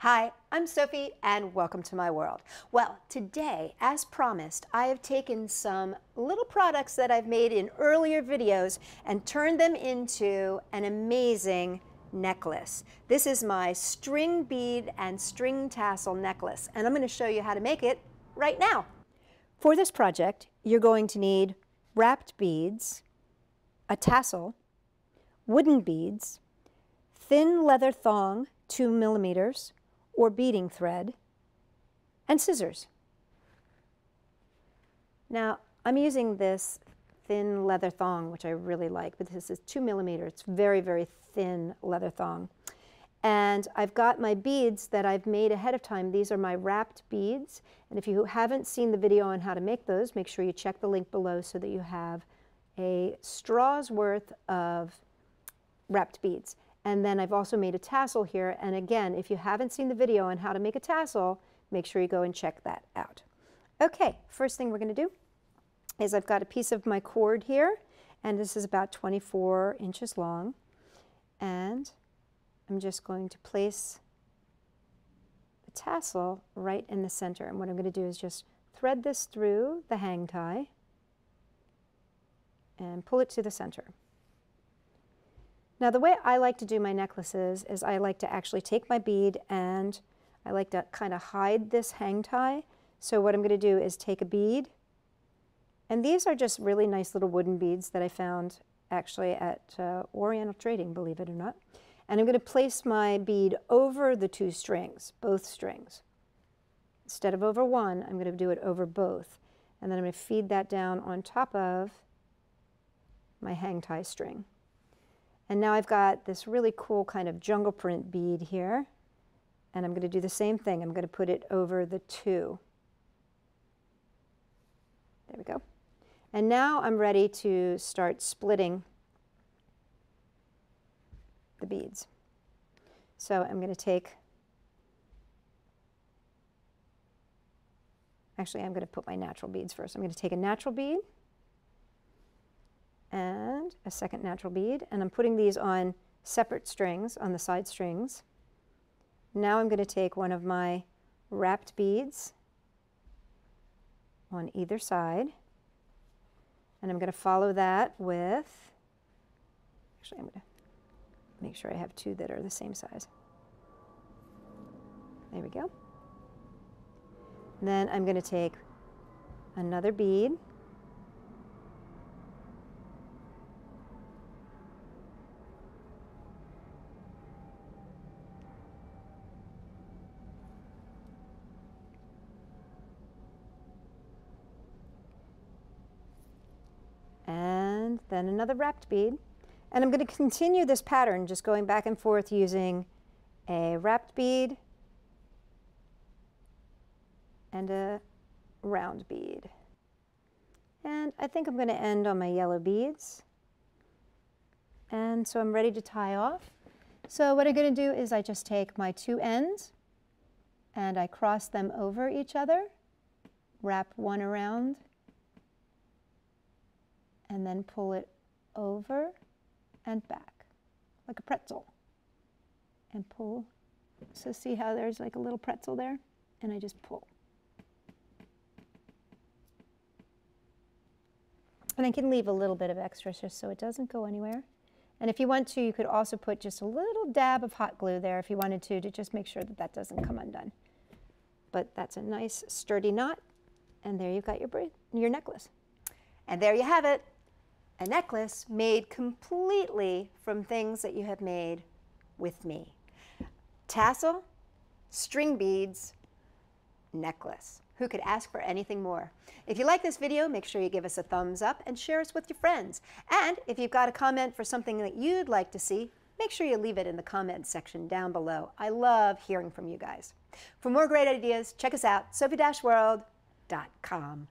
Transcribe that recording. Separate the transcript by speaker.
Speaker 1: Hi, I'm Sophie and welcome to my world. Well, today, as promised, I have taken some little products that I've made in earlier videos and turned them into an amazing necklace. This is my string bead and string tassel necklace, and I'm going to show you how to make it right now. For this project, you're going to need wrapped beads, a tassel, wooden beads, thin leather thong, 2 millimeters, or beading thread, and scissors. Now, I'm using this thin leather thong, which I really like, but this is 2 millimeters. It's very, very thin leather thong. And I've got my beads that I've made ahead of time. These are my wrapped beads. And if you haven't seen the video on how to make those, make sure you check the link below so that you have a straw's worth of wrapped beads. And then I've also made a tassel here. And again, if you haven't seen the video on how to make a tassel, make sure you go and check that out. Okay, first thing we're going to do is I've got a piece of my cord here, and this is about 24 inches long. And I'm just going to place the tassel right in the center. And what I'm going to do is just thread this through the hang tie and pull it to the center. Now, the way I like to do my necklaces is I like to actually take my bead and I like to kind of hide this hang tie. So what I'm going to do is take a bead, and these are just really nice little wooden beads that I found actually at Oriental Trading, believe it or not. And I'm going to place my bead over the two strings, both strings. Instead of over one, I'm going to do it over both. And then I'm going to feed that down on top of my hang tie string. And now I've got this really cool kind of jungle print bead here. And I'm going to do the same thing. I'm going to put it over the two. There we go. And now I'm ready to start splitting the beads. So I'm going to take, actually I'm going to put my natural beads first. I'm going to take a natural bead and a second natural bead, and I'm putting these on separate strings, on the side strings. Now I'm going to take one of my wrapped beads on either side, and I'm going to follow that with, actually I'm going to make sure I have two that are the same size. There we go. And then I'm going to take another bead, and then another wrapped bead. And I'm going to continue this pattern, just going back and forth using a wrapped bead and a round bead. And I think I'm going to end on my yellow beads. And so I'm ready to tie off. So what I'm going to do is I just take my two ends and I cross them over each other, wrap one around, and then pull it over and back like a pretzel and pull. So see how there's like a little pretzel there, and I just pull. And I can leave a little bit of extra just so it doesn't go anywhere. And if you want to, you could also put just a little dab of hot glue there if you wanted to just make sure that that doesn't come undone. But that's a nice sturdy knot, and there you've got your necklace. And there you have it. A necklace made completely from things that you have made with me. Tassel, string beads, necklace. Who could ask for anything more? If you like this video, make sure you give us a thumbs up and share us with your friends. And if you've got a comment for something that you'd like to see, make sure you leave it in the comments section down below. I love hearing from you guys. For more great ideas, check us out, Sophie-World.com.